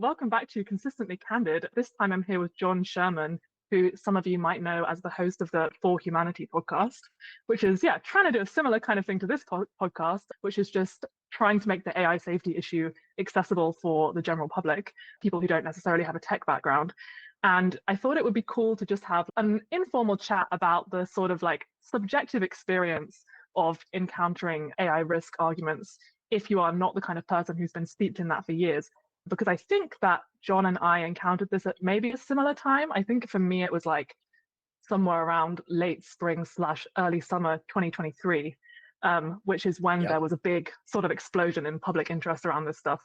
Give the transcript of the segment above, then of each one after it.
welcome back to Consistently Candid. This time I'm here with John Sherman, who some of you might know as the host of the For Humanity podcast, which is, trying to do a similar kind of thing to this podcast, which is just trying to make the AI safety issue accessible for the general public, people who don't necessarily have a tech background. And I thought it would be cool to just have an informal chat about the sort of like subjective experience of encountering AI risk arguments if you are not the kind of person who's been steeped in that for years. Because I think that John and I encountered this at maybe a similar time. I think for me, it was like somewhere around late spring / early summer 2023, which is when there was a big sort of explosion in public interest around this stuff.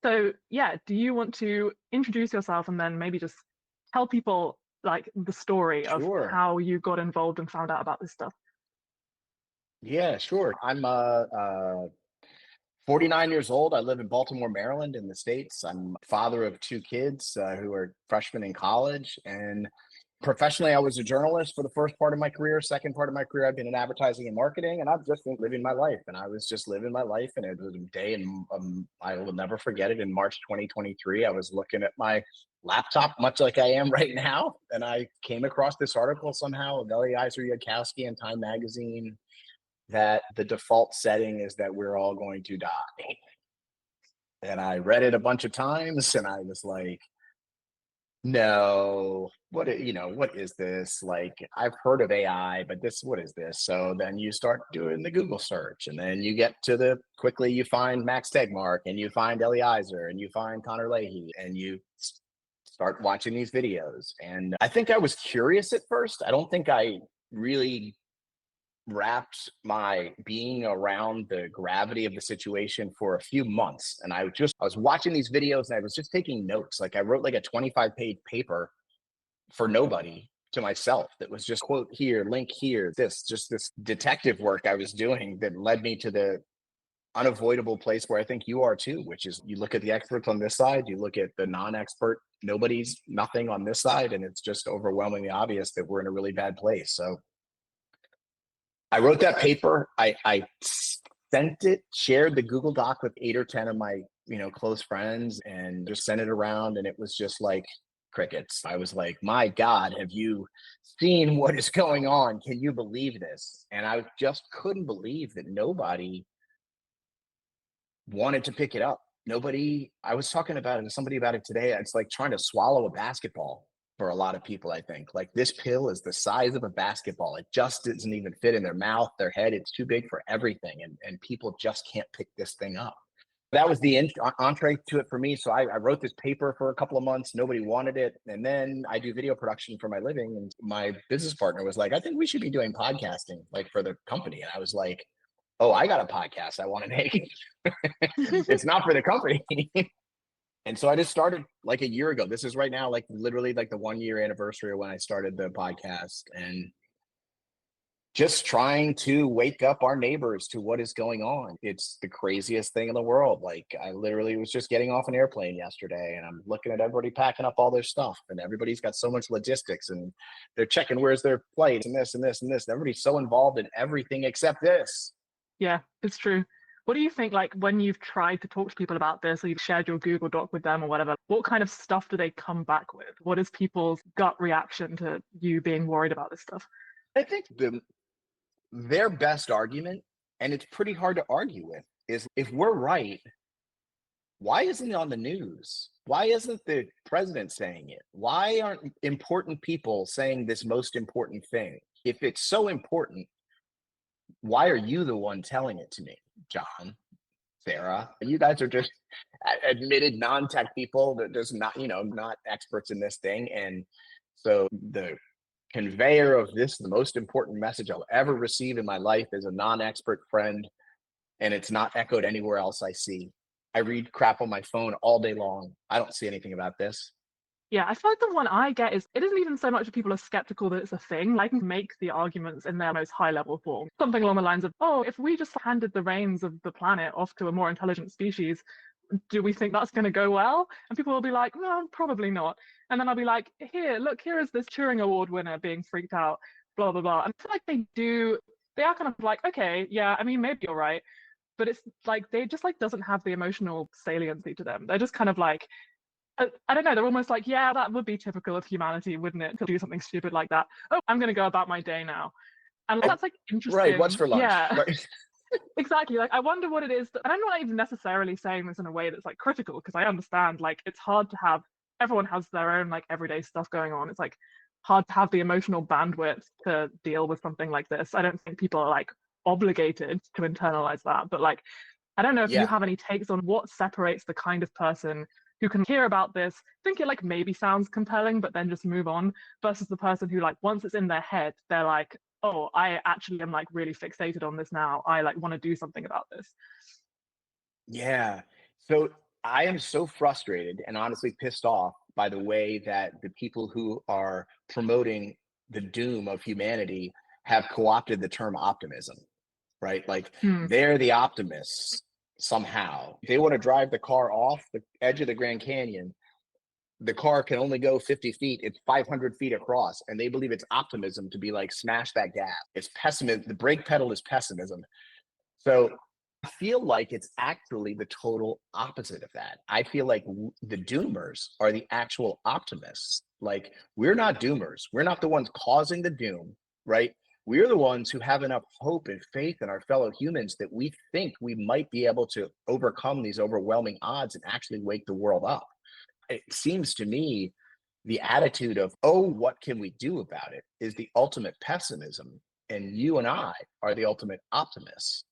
So do you want to introduce yourself and then maybe just tell people like the story of how you got involved and found out about this stuff? Yeah, sure. I'm 49 years old. I live in Baltimore, Maryland in the States. I'm father of two kids who are freshmen in college. And professionally, I was a journalist for the first part of my career. Second part of my career, I've been in advertising and marketing, and I've just been living my life. And I was just living my life. And it was a day, and I will never forget it. In March 2023, I was looking at my laptop, much like I am right now, and I came across this article somehow of Eliezer Yudkowsky in Time Magazine that the default setting is that we're all going to die. And I read it a bunch of times and I was like, no, what is this? Like, I've heard of AI, but what is this? So then you start doing the Google search, and then you get to quickly you find Max Tegmark, and you find Eliezer, and you find Connor Leahy, and you start watching these videos. And I think I was curious at first. I don't think I really wrapped my being around the gravity of the situation for a few months. And I was watching these videos and I was just taking notes. Like I wrote like a 25-page paper for nobody to myself that was just quote here, link here, this detective work I was doing that led me to the unavoidable place where I think you are too, which is you look at the experts on this side, you look at the non-expert, nothing on this side. And it's just overwhelmingly obvious that we're in a really bad place. So I wrote that paper. I sent it, shared the Google Doc with 8 or 10 of my, close friends, and just sent it around. And it was just like crickets. I was like, my God, have you seen what is going on? Can you believe this? And I just couldn't believe that nobody wanted to pick it up. I was talking about it to somebody about it today. It's like trying to swallow a basketball. For a lot of people, I think like this pill is the size of a basketball. It just doesn't even fit in their mouth, their head. It's too big for everything. And people just can't pick this thing up. That was the entree to it for me. So I wrote this paper for a couple of months. Nobody wanted it. And then I do video production for my living. And my business partner was like, I think we should be doing podcasting like for the company. And I was like, oh, I got a podcast I want to make. It's not for the company. And so I just started like a year ago. This is right now, like literally like the 1-year anniversary of when I started the podcast, and just trying to wake up our neighbors to what is going on. It's the craziest thing in the world. Like I literally was just getting off an airplane yesterday, and I'm looking at everybody packing up all their stuff, and everybody's got so much logistics, and they're checking where's their flight and this and this and this. And everybody's so involved in everything except this. Yeah, it's true. What do you think, like when you've tried to talk to people about this or you've shared your Google Doc with them or whatever, what kind of stuff do they come back with? What is people's gut reaction to you being worried about this stuff? I think their best argument, and it's pretty hard to argue with, is if we're right, why isn't it on the news? Why isn't the president saying it? Why aren't important people saying this most important thing? If it's so important, why are you the one telling it to me? John, Sarah, you guys are just admitted non-tech people that there's not experts in this thing. And so the conveyor of this, the most important message I'll ever receive in my life, is a non-expert friend, and it's not echoed anywhere else I see. I read crap on my phone all day long. I don't see anything about this. Yeah, I feel like the one I get is it isn't even so much that people are skeptical that it's a thing. I can make the arguments in their most high level form. Something along the lines of, oh, if we just handed the reins of the planet off to a more intelligent species, do we think that's going to go well? And people will be like, no, probably not. And then I'll be like, here is this Turing Award winner being freaked out, blah, blah, blah. And I feel like they are kind of like, okay, yeah, I mean, maybe you're right. But it's like, they just like doesn't have the emotional saliency to them. They're just kind of like, I don't know, they're almost like, yeah, that would be typical of humanity, wouldn't it? To do something stupid like that. Oh, I'm going to go about my day now. And that's like Right. What's interesting. for lunch? Yeah, Right. exactly. Like, I wonder what it is that, and I'm not even necessarily saying this in a way that's like critical, because I understand like it's hard to have, everyone has their own like everyday stuff going on. It's like hard to have the emotional bandwidth to deal with something like this. I don't think people are like obligated to internalize that, but like, I don't know if you Yeah. have any takes on what separates the kind of person who can hear about this, think it like maybe sounds compelling, but then just move on, versus the person who like once it's in their head, they're like, oh, I actually am like really fixated on this now. I like want to do something about this. Yeah. So I am so frustrated and honestly pissed off by the way that the people who are promoting the doom of humanity have co-opted the term optimism, right? Like Hmm. they're the optimists somehow. They want to drive the car off the edge of the Grand Canyon. The car can only go 50 feet. It's 500 feet across. And they believe it's optimism to be like, smash that gas. It's pessimism. The brake pedal is pessimism. So I feel like it's actually the total opposite of that. I feel like the doomers are the actual optimists. Like, we're not doomers. We're not the ones causing the doom, right? We're the ones who have enough hope and faith in our fellow humans that we think we might be able to overcome these overwhelming odds and actually wake the world up. It seems to me the attitude of, oh, what can we do about it, is the ultimate pessimism. And you and I are the ultimate optimists.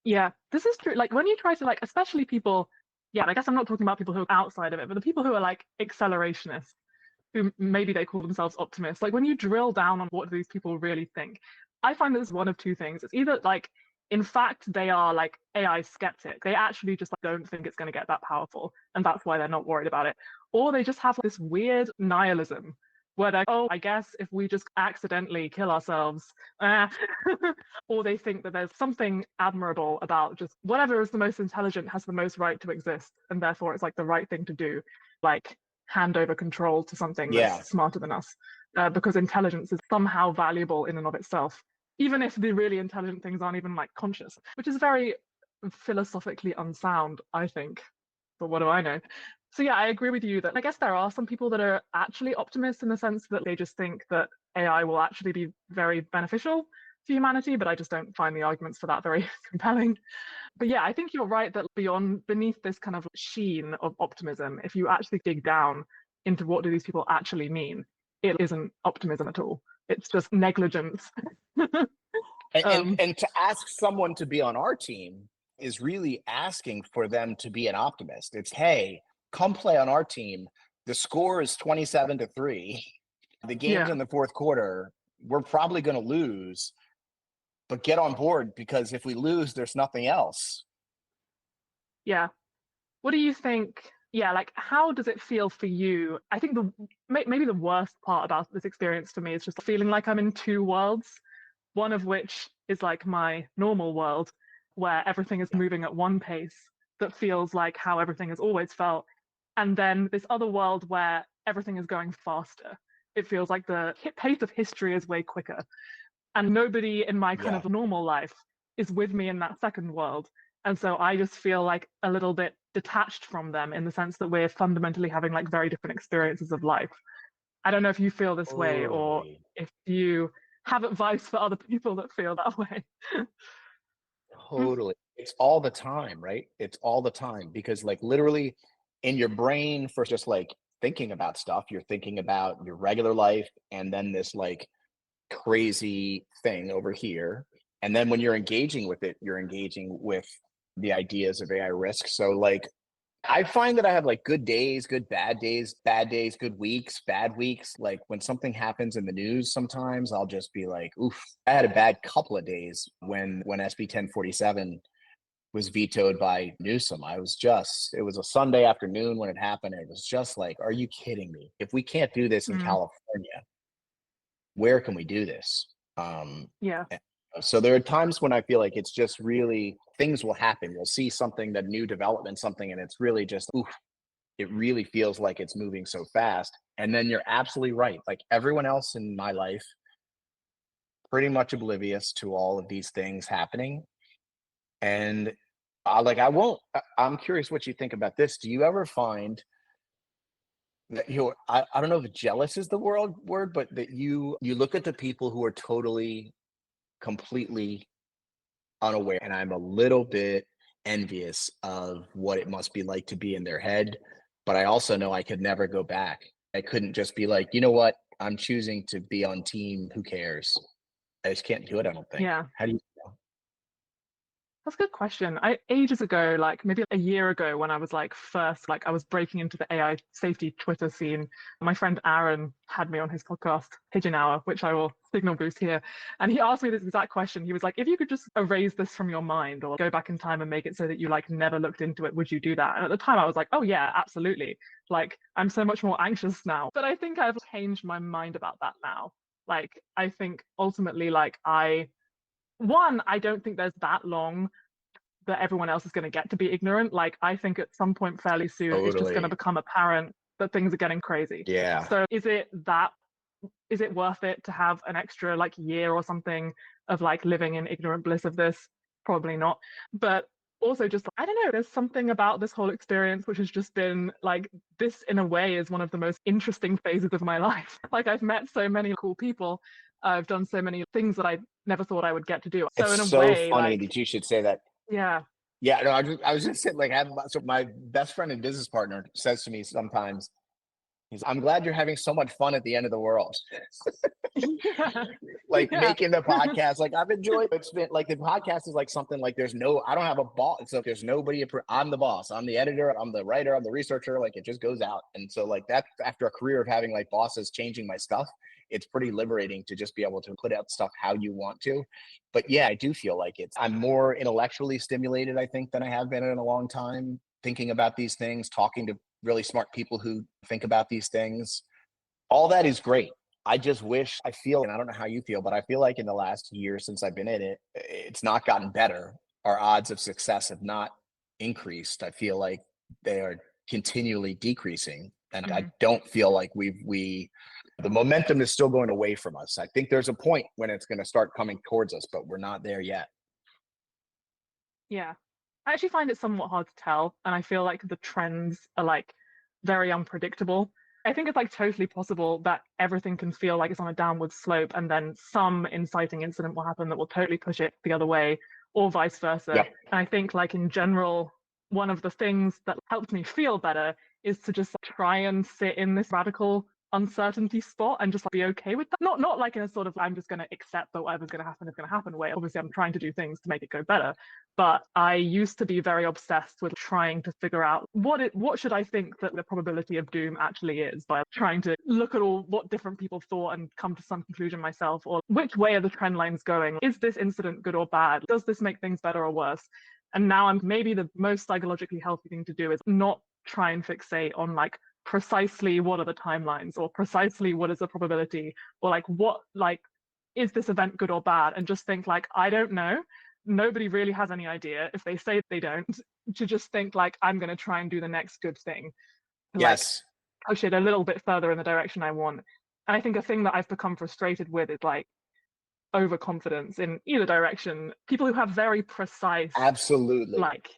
Yeah, this is true. Like when you try to like, especially people, yeah, I guess I'm not talking about people who are outside of it, but the people who are like accelerationists, who maybe they call themselves optimists, like when you drill down on what these people really think, I find there's one of two things. It's either like, in fact, they are like AI skeptic. They actually just like, don't think it's going to get that powerful, and that's why they're not worried about it. Or they just have this weird nihilism where they're, oh, I guess if we just accidentally kill ourselves, eh. Or they think that there's something admirable about just whatever is the most intelligent has the most right to exist, and therefore it's like the right thing to do. Like hand over control to something that's Yeah. smarter than us, because intelligence is somehow valuable in and of itself, even if the really intelligent things aren't even like conscious, which is very philosophically unsound, I think. But what do I know? So yeah, I agree with you that I guess there are some people that are actually optimists in the sense that they just think that AI will actually be very beneficial to humanity, but I just don't find the arguments for that very compelling. But yeah, I think you're right that beneath this kind of sheen of optimism, if you actually dig down into what do these people actually mean, it isn't optimism at all. It's just negligence. And, and um, and to ask someone to be on our team is really asking for them to be an optimist. It's, hey, come play on our team. The score is 27-3. The game's yeah, in the fourth quarter. We're probably going to lose, but get on board, because if we lose, there's nothing else. yeah. What do you think? Yeah, like how does it feel for you? I think maybe the worst part about this experience for me is just feeling like I'm in two worlds, one of which is like my normal world where everything is Yeah. moving at one pace that feels like how everything has always felt. And then this other world where everything is going faster. It feels like the pace of history is way quicker. And nobody in my kind Yeah. of normal life is with me in that second world. And so I just feel like a little bit detached from them in the sense that we're fundamentally having like very different experiences of life. I don't know if you feel this way or Totally. if you have advice for other people that feel that way. Totally. It's all the time, right? It's all the time, because like literally in your brain, for just like thinking about stuff, you're thinking about your regular life and then this like crazy thing over here. And then when you're engaging with it, you're engaging with the ideas of AI risk. So like I find that I have like good days, good bad days, good weeks, bad weeks. Like when something happens in the news, sometimes I'll just be like, oof. I had a bad couple of days when SB 1047 was vetoed by Newsom. It was a Sunday afternoon when it happened. It was just like, are you kidding me? If we can't do this in Mm, California, where can we do this? yeah. So there are times when I feel like it's just really, things will happen. You'll see something, that new development, something, and it's really just, oof, it really feels like it's moving so fast. And then you're absolutely right. Like everyone else in my life, pretty much oblivious to all of these things happening. And like, I won't, I'm curious what you think about this. Do you ever find that I don't know if jealous is the word, but that you look at the people who are totally, completely unaware, and I'm a little bit envious of what it must be like to be in their head. But I also know I could never go back. I couldn't just be like, you know what? I'm choosing to be on team. Who cares? I just can't do it, I don't think. Yeah. How do you That's a good question. I ages ago, like maybe a year ago, when I was like first, like I was breaking into the AI safety Twitter scene. My friend Aaron had me on his podcast, Pigeon Hour, which I will signal boost here. And he asked me this exact question. He was like, if you could just erase this from your mind or go back in time and make it so that you like never looked into it, would you do that? And at the time I was like, oh yeah, absolutely. Like I'm so much more anxious now. But I think I've changed my mind about that now. Like I think ultimately, like I don't think there's that long that everyone else is going to get to be ignorant. Like, I think at some point fairly soon, it's just going to totally? become apparent that things are getting crazy. Yeah. So, is it worth it to have an extra like year or something of like living in ignorant bliss of this? Probably not. But also, just I don't know, there's something about this whole experience which has just been like this, in a way, is one of the most interesting phases of my life. Like, I've met so many cool people. I've done so many things that I never thought I would get to do. So It's in a so way, funny like, that you should say that. yeah, Yeah, no, I was just saying, like, so my best friend and business partner says to me sometimes, I'm glad you're having so much fun at the end of the world. yeah, Like yeah, making the podcast, like I've enjoyed. It's been like the podcast is like something like I don't have a boss. So there's nobody. I'm the boss. I'm the editor. I'm the writer. I'm the researcher. Like it just goes out. And so like that, after a career of having like bosses changing my stuff, it's pretty liberating to just be able to put out stuff how you want to. But yeah, I do feel like I'm more intellectually stimulated, I think, than I have been in a long time, thinking about these things, talking to really smart people who think about these things. All that is great. I just wish, I feel, and I don't know how you feel, but I feel like in the last year since I've been in it, it's not gotten better. Our odds of success have not increased. I feel like they are continually decreasing. And I Mhm. don't feel like the momentum is still going away from us. I think there's a point when it's going to start coming towards us, but we're not there yet. Yeah. I actually find it somewhat hard to tell, and I feel like the trends are like very unpredictable. I think it's like totally possible that everything can feel like it's on a downward slope, and then some inciting incident will happen that will totally push it the other way, or vice versa. Yep. And I think, like in general, one of the things that helped me feel better is to just try and sit in this radical uncertainty spot and just be okay with that. Not like in a sort of I'm just going to accept that whatever's going to happen is going to happen way. Obviously, I'm trying to do things to make it go better, but I used to be very obsessed with trying to figure out what should I think that the probability of doom actually is, by trying to look at all what different people thought and come to some conclusion myself, or which way are the trend lines going? Is this incident good or bad? Does this make things better or worse? And now I'm maybe the most psychologically healthy thing to do is not try and fixate on like precisely what are the timelines or precisely what is the probability or like what like is this event good or bad, and just think like I don't know, nobody really has any idea. If they say they don't, to just think like I'm going to try and do the next good thing, like Yes. push it a little bit further in the direction I want. And I think a thing that I've become frustrated with is like overconfidence in either direction. People who have very precise Absolutely. like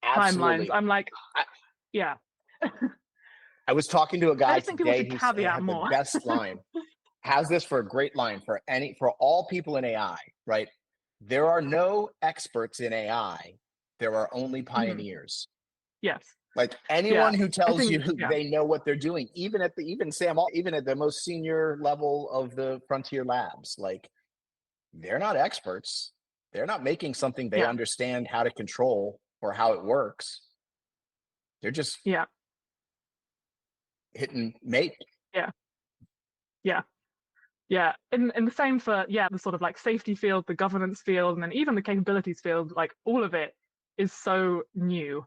timelines, Absolutely. I'm like, I, yeah. I was talking to a I guy just think people today should who caveat had the more. best line. How's this for a great line for all people in AI, right? There are no experts in AI. There are only Mhm. pioneers. Yes. Like Yeah. anyone who I tells you think, yeah. they know what they're doing, even at the most senior level of the frontier labs, like they're not experts. They're not making something they Yeah. understand how to control or how it works. They're just Yeah. hitting make. Yeah. Yeah. Yeah. In the same for, yeah, the sort of like safety field, the governance field, and then even the capabilities field, like all of it is so new.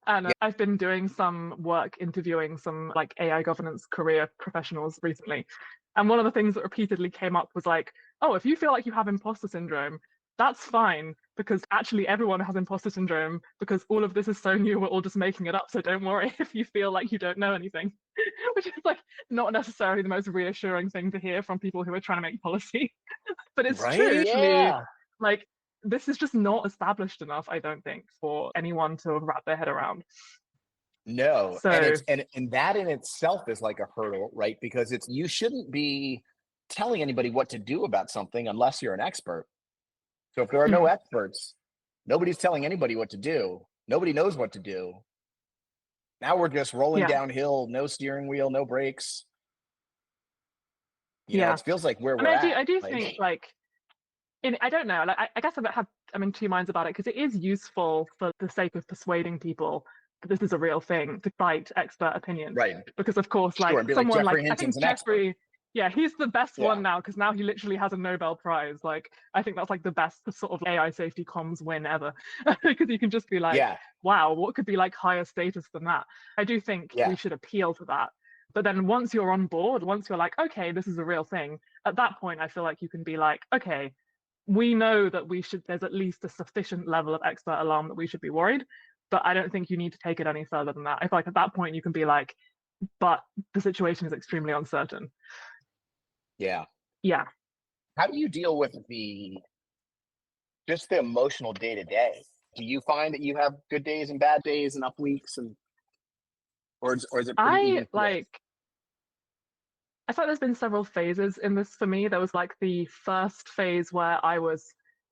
And Yeah. I've been doing some work interviewing some like AI governance career professionals recently. And one of the things that repeatedly came up was like, oh, if you feel like you have imposter syndrome, that's fine, because actually everyone has imposter syndrome because all of this is so new, we're all just making it up. So don't worry if you feel like you don't know anything, which is like not necessarily the most reassuring thing to hear from people who are trying to make policy. But it's true, Right? actually, Yeah. like this is just not established enough, I don't think, for anyone to wrap their head around. No, and So and that in itself is like a hurdle, right? Because it's you shouldn't be telling anybody what to do about something unless you're an expert. So if there are no mm, experts, nobody's telling anybody what to do. Nobody knows what to do. Now we're just rolling yeah, downhill, no steering wheel, no brakes. yeah. It feels like where I mean, we're at. I do think Like, like I don't know. Like, I guess I'm in two minds about it because it is useful for the sake of persuading people that this is a real thing to cite expert opinion. right. Because of course, Sure. like And be like, someone like Jeffrey I Hinton's think an expert. Jeffrey, yeah, he's the best Yeah. one now because now he literally has a Nobel Prize. Like, I think that's like the best sort of AI safety comms win ever because you can just be like, Yeah. wow, what could be like higher status than that? I do think we Yeah. should appeal to that. But then once you're on board, once you're like, okay, this is a real thing, at that point, I feel like you can be like, okay, we know that there's at least a sufficient level of expert alarm that we should be worried, but I don't think you need to take it any further than that. I feel like at that point you can be like, but the situation is extremely uncertain. Yeah. Yeah. How do you deal with just the emotional day to day? Do you find that you have good days and bad days and up weeks or is it pretty I even keel? like I feel like there's been several phases in this for me. There was like the first phase where it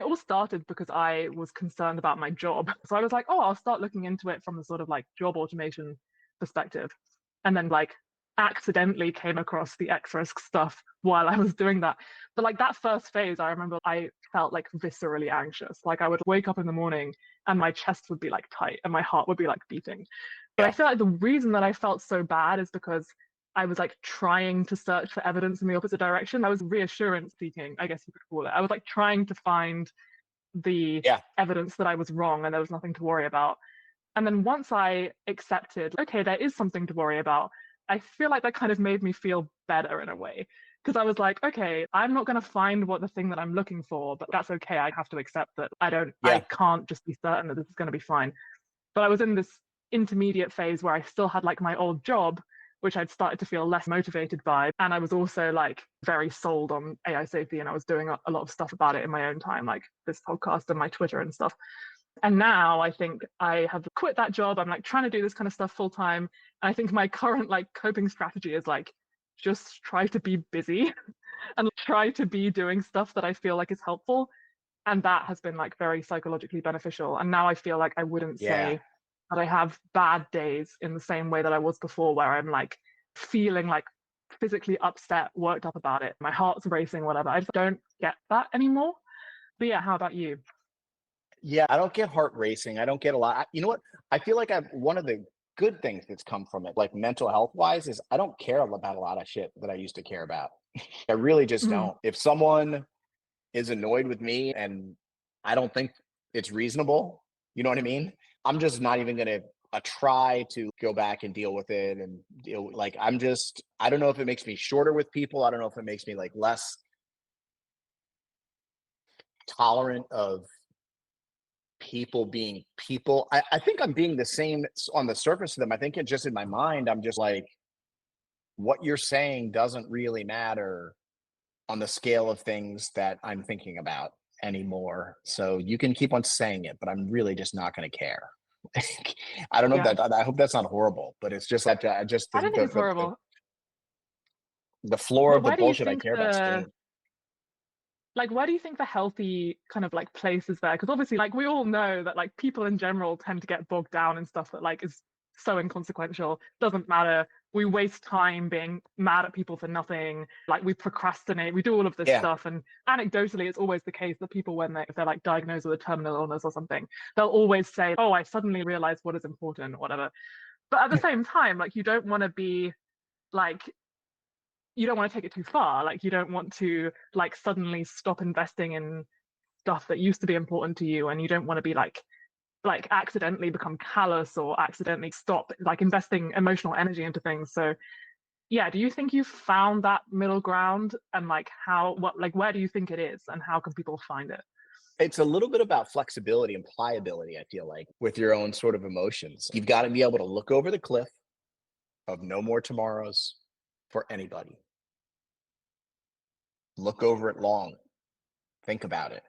all started because I was concerned about my job. So I was like, oh, I'll start looking into it from the sort of like job automation perspective. And then like accidentally came across the X-Risk stuff while I was doing that. But like that first phase, I remember I felt like viscerally anxious. Like I would wake up in the morning and my chest would be like tight and my heart would be like beating. But I Yeah. feel like the reason that I felt so bad is because I was like trying to search for evidence in the opposite direction. I was reassurance seeking, I guess you could call it. I was like trying to find the Yeah. evidence that I was wrong and there was nothing to worry about. And then once I accepted, okay, there is something to worry about, I feel like that kind of made me feel better in a way. Because I was like, okay, I'm not going to find what the thing that I'm looking for, but that's okay. I have to accept that I Yeah. can't just be certain that this is going to be fine. But I was in this intermediate phase where I still had like my old job, which I'd started to feel less motivated by. And I was also like very sold on AI safety and I was doing a lot of stuff about it in my own time, like this podcast and my Twitter and stuff. And now I think I have quit that job. I'm like trying to do this kind of stuff full time. And I think my current like coping strategy is like just try to be busy and try to be doing stuff that I feel like is helpful. And that has been like very psychologically beneficial. And now I feel like I wouldn't Yeah. say that I have bad days in the same way that I was before, where I'm like feeling like physically upset, worked up about it. My heart's racing, whatever. I just don't get that anymore. But yeah, how about you? Yeah. I don't get heart racing. I don't get a lot. You know what? I feel like I've one of the good things that's come from it, like mental health wise, is I don't care about a lot of shit that I used to care about. I really just Mm, don't. If someone is annoyed with me and I don't think it's reasonable, you know what I mean? I'm just not even going to try to go back and deal with it and deal like I don't know if it makes me shorter with people. I don't know if it makes me like less tolerant of people being people. I think I'm being the same on the surface of them. I think it just in my mind, I'm just like, what you're saying doesn't really matter on the scale of things that I'm thinking about anymore. So you can keep on saying it, but I'm really just not going to care. I don't know if yeah, I hope that's not horrible, but it's just that just I don't think it's horrible. the floor of the Where do you bullshit I think care about is good. where do you think the healthy kind of like place is there? Because obviously, like we all know that like people in general tend to get bogged down in stuff that like is so inconsequential, doesn't matter. We waste time being mad at people for nothing. Like we procrastinate, we do all of this Yeah, stuff. And anecdotally, it's always the case that people, when if they're like diagnosed with a terminal illness or something, they'll always say, "Oh, I suddenly realized what is important," or whatever. But at the same time, like you don't want to be like you don't want to take it too far. Like you don't want to like suddenly stop investing in stuff that used to be important to you, and you don't want to be like accidentally become callous or accidentally stop like investing emotional energy into things. So yeah, do you think you've found that middle ground, and like how what like where do you think it is and how can people find it? it's a little bit about flexibility and pliability. I feel like with your own sort of emotions, you've got to be able to look over the cliff of no more tomorrows for anybody. Look over it long. Think about it.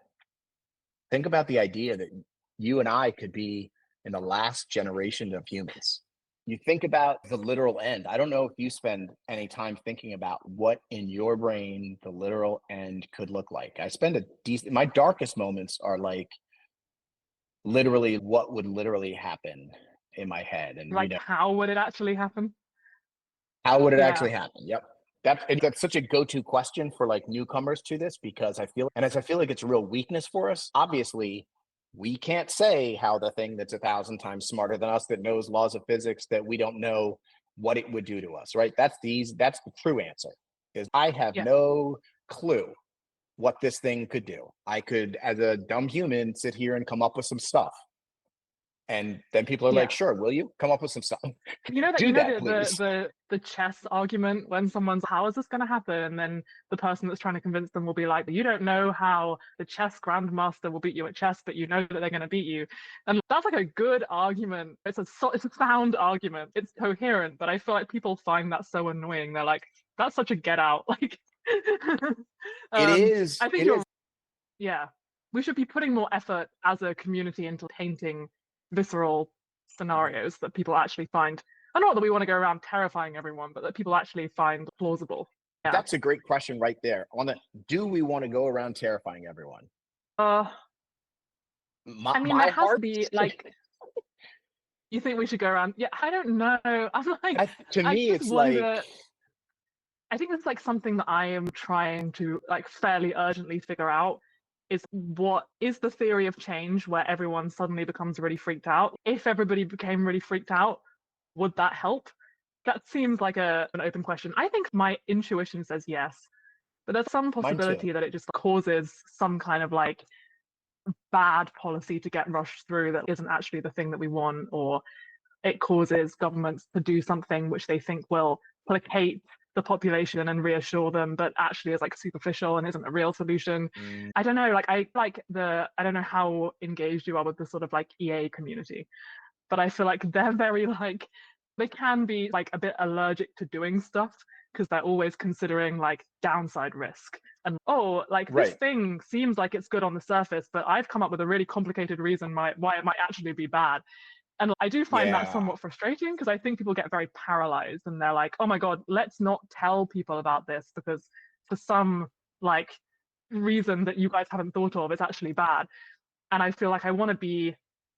Think about the idea that you and I could be in the last generation of humans. you think about the literal end. I don't know if you spend any time thinking about what in your brain the literal end could look like. I spend a decent, my darkest moments are like literally what would literally happen in my head. And, Like, how would it actually happen? how would it Yeah, actually happen? Yep. That's such a go-to question for like newcomers to this because I feel like it's a real weakness for us. Obviously, we can't say how the thing that's 1,000 times smarter than us that knows laws of physics that we don't know what it would do to us, right? That's the true answer. Is I have yeah, no clue what this thing could do. I could, as a dumb human, sit here and come up with some stuff. And then people are like, yeah. sure, will you come up with some stuff? You know that Do you know that, please. the chess argument when someone's how is this going to happen, and then the person that's trying to convince them will be like, you don't know how the chess grandmaster will beat you at chess, but you know that they're going to beat you, and that's like a good argument. It's a sound argument. It's coherent, but I feel like people find that so annoying. They're like, that's such a get out. Like, It um, is. I think It you're is. yeah. We should be putting more effort as a community into painting visceral scenarios that people actually find. And not that we want to go around terrifying everyone, but that people actually find plausible. Yeah. That's a great question right there. On the do we want to go around terrifying everyone? Uh, I mean, there My has to heart, be like, you think we should go around? Yeah, I don't know. I'm like, to I me, just it's like wonder. I think it's like something that I am trying to like fairly urgently figure out is what is the theory of change where everyone suddenly becomes really freaked out? If everybody became really freaked out, would that help? That seems like an open question. I think my intuition says yes, but there's some mine too. possibility that it just causes some kind of like bad policy to get rushed through that isn't actually the thing that we want, or it causes governments to do something which they think will placate the population and reassure them, but actually is like superficial and isn't a real solution. Mm, I don't know, like I don't know how engaged you are with the sort of like EA community, but I feel like they're very like they can be like a bit allergic to doing stuff because they're always considering like downside risk and oh like this right. thing seems like it's good on the surface, but I've come up with a really complicated reason why it might actually be bad. And I do find that Yeah. somewhat frustrating because I think people get very paralyzed and they're like, oh my God, let's not tell people about this because for some like reason that you guys haven't thought of, it's actually bad. And I feel like I want to be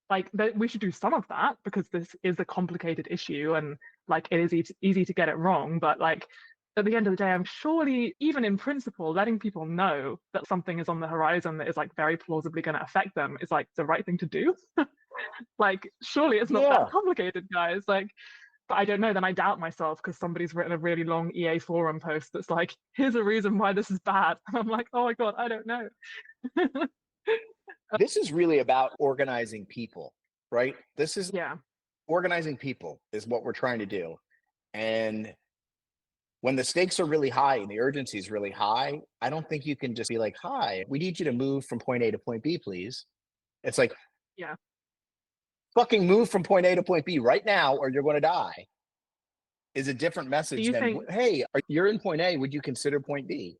like that we should do some of that because this is a complicated issue and like it is easy to get it wrong. But like at the end of the day, I'm surely, even in principle, letting people know that something is on the horizon that is like very plausibly going to affect them is like the right thing to do. Like, surely it's not that Yeah. complicated, guys. Like, but I don't know. Then I doubt myself because somebody's written a really long EA forum post that's like, here's a reason why this is bad. And I'm like, oh my God, I don't know. This is really about organizing people, right? This is Yeah. organizing people is what we're trying to do. And when the stakes are really high and the urgency is really high, I don't think you can just be like, hi, we need you to move from point A to point B, please. It's like, Yeah. fucking move from point A to point B right now, or you're going to die, is a different Do message you than, think, hey, you're in point A. Would you consider point B?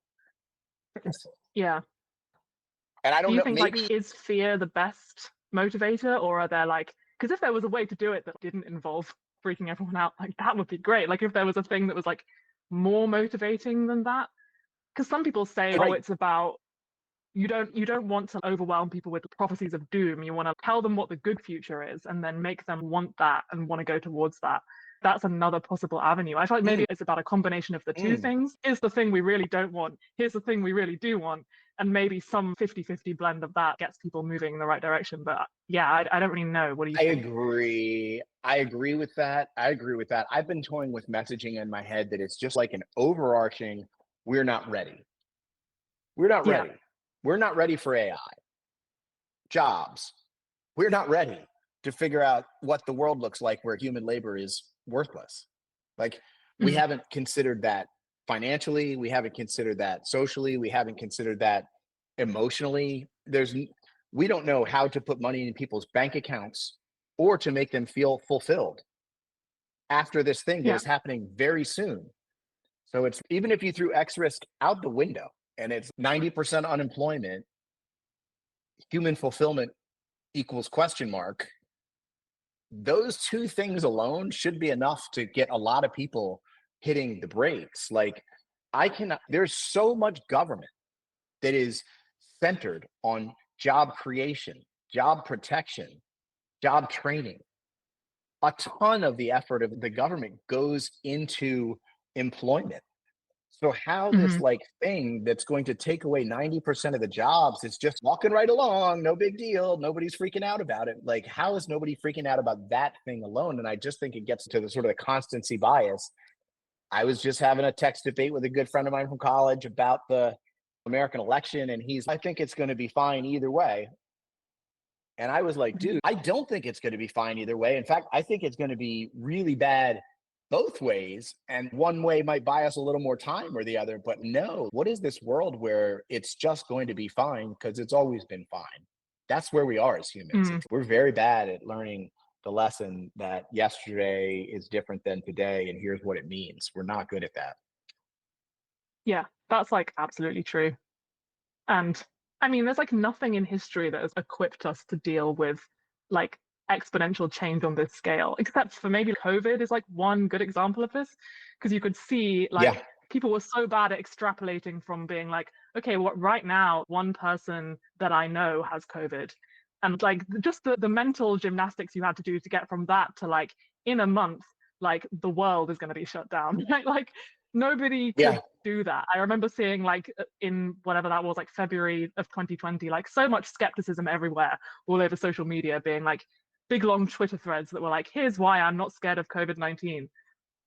yeah. And I Do don't you know, think, like, maybe, is fear the best motivator? Or are there, like, because if there was a way to do it that didn't involve freaking everyone out, like, that would be great. Like, if there was a thing that was, like, more motivating than that. Because some people say, oh, right. it's about you don't want to overwhelm people with the prophecies of doom. You want to tell them what the good future is and then make them want that and want to go towards that. That's another possible avenue. I feel like Mm, maybe it's about a combination of the two mm. things. Here's the thing we really don't want. Here's the thing we really do want. And maybe some 50-50 blend of that gets people moving in the right direction. But yeah, I don't really know. What do you I think? agree. I agree with that. I agree with that. I've been toying with messaging in my head that it's just like an overarching, we're not ready. We're not Yeah. ready. We're not ready for AI. Jobs. We're not ready to figure out what the world looks like where human labor is worthless. Like, we Mhm. haven't considered that financially. We haven't considered that socially. We haven't considered that emotionally. We don't know how to put money in people's bank accounts or to make them feel fulfilled after this thing that Yeah. is happening very soon. So it's even if you threw X risk out the window and it's 90% unemployment, human fulfillment equals question mark. those two things alone should be enough to get a lot of people hitting the brakes. Like, there's so much government that is centered on job creation, job protection, job training. A ton of the effort of the government goes into employment. So how this Hmm. like thing that's going to take away 90% of the jobs is just walking right along, no big deal, nobody's freaking out about it. Like, how is nobody freaking out about that thing alone? And I just think it gets to the sort of the constancy bias. I was just having a text debate with a good friend of mine from college about the American election, and I think it's going to be fine either way. And I was like, dude, I don't think it's going to be fine either way. In fact, I think it's going to be really bad both ways. And one way might buy us a little more time or the other. But no, what is this world where it's just going to be fine because it's always been fine? That's where we are as humans. Mm. We're very bad at learning the lesson that yesterday is different than today. And here's what it means. We're not good at that. Yeah, that's like absolutely true. And I mean, there's like nothing in history that has equipped us to deal with like exponential change on this scale, except for maybe COVID is like one good example of this. Because you could see Yeah. like people were so bad at extrapolating from being like, okay, what right now, one person that I know has COVID. And like just the mental gymnastics you had to do to get from that to like in a month, like the world is going to be shut down. Like nobody Yeah. could do that. I remember seeing like in whatever that was, like February of 2020, like so much skepticism everywhere, all over social media, being like big long Twitter threads that were like, here's why I'm not scared of COVID-19.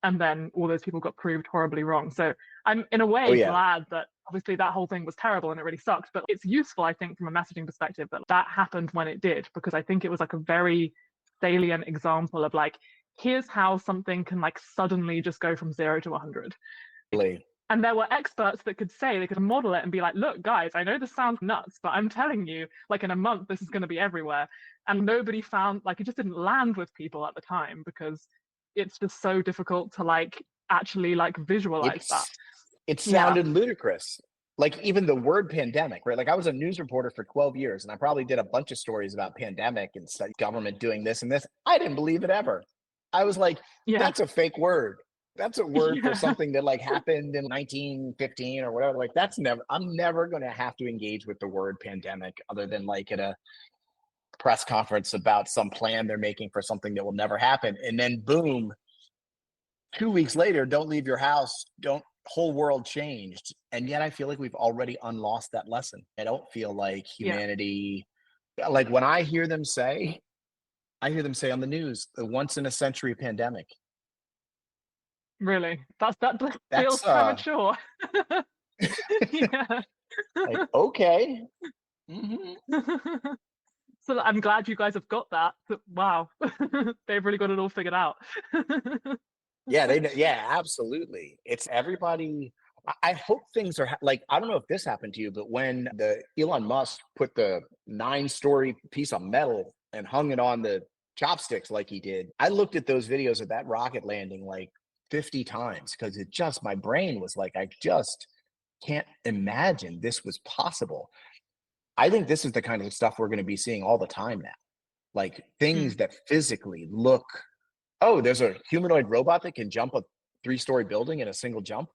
And then all those people got proved horribly wrong. So I'm in a Oh, way yeah. glad that obviously that whole thing was terrible and it really sucked. But it's useful, I think, from a messaging perspective that that happened when it did, because I think it was like a very salient example of like, here's how something can like suddenly just go from 0 to 100. Really. And there were experts that could say, they could model it and be like, look, guys, I know this sounds nuts, but I'm telling you, like in a month, this is going to be everywhere. And nobody found, like, it just didn't land with people at the time because it's just so difficult to like actually like visualize that. It Yeah. sounded ludicrous. Like even the word pandemic, right? Like I was a news reporter for 12 years and I probably did a bunch of stories about pandemic and government doing this and this. I didn't believe it ever. I was like, Yeah. that's a fake word. That's a word for Yeah. something that like happened in 1915 or whatever. Like I'm never going to have to engage with the word pandemic other than like at a press conference about some plan they're making for something that will never happen. And then boom, 2 weeks later, don't leave your house. Don't whole world changed. And yet I feel like we've already unlost that lesson. I don't feel like Yeah. humanity, like when I hear them say on the news, the once in a century pandemic. Really. That feels That's premature. Yeah. like, okay. Mhm. So I'm glad you guys have got that. Wow. They've really got it all figured out. Yeah, yeah, absolutely. It's everybody. I hope things are like, I don't know if this happened to you, but when the Elon Musk put the 9-story piece of metal and hung it on the chopsticks like he did, I looked at those videos of that rocket landing like 50 times because my brain was like, I just can't imagine this was possible. I think this is the kind of stuff we're going to be seeing all the time now. Like things Mm. that physically look, oh, there's a humanoid robot that can jump a 3-story building in a single jump.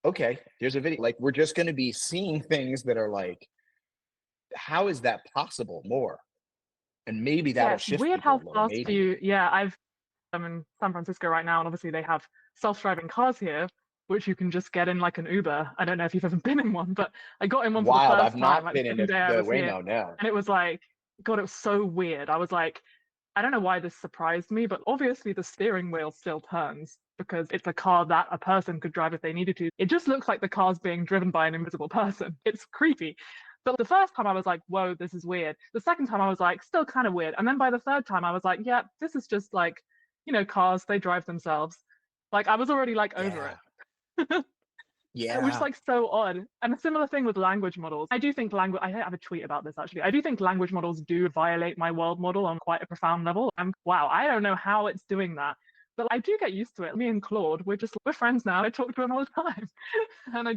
Okay, here's a video. Like we're just going to be seeing things that are like, how is that possible more? And maybe Yeah, that'll it's shift weird people how a little, fast maybe. you, yeah, I'm in San Francisco right now, and obviously they have self-driving cars here, which you can just get in like an Uber. I don't know if you've ever been in one, but I got in one for the Wild. first I've time, not like the been in same day I the was here, Waymo, no. and it was like, God, it was so weird. I was like, I don't know why this surprised me, but obviously the steering wheel still turns because it's a car that a person could drive if they needed to. It just looks like the car's being driven by an invisible person. It's creepy. But the first time I was like, whoa, this is weird. The second time I was like, still kind of weird. And then by the third time I was like, yeah, this is just like, cars, they drive themselves. Like I was already like over Yeah. it. Which is Yeah. like so odd. And a similar thing with language models. I do think language, I have a tweet about this actually. I do think language models do violate my world model on quite a profound level. Wow, I don't know how it's doing that. But I do get used to it. Me and Claude, we're friends now. I talk to him all the time. And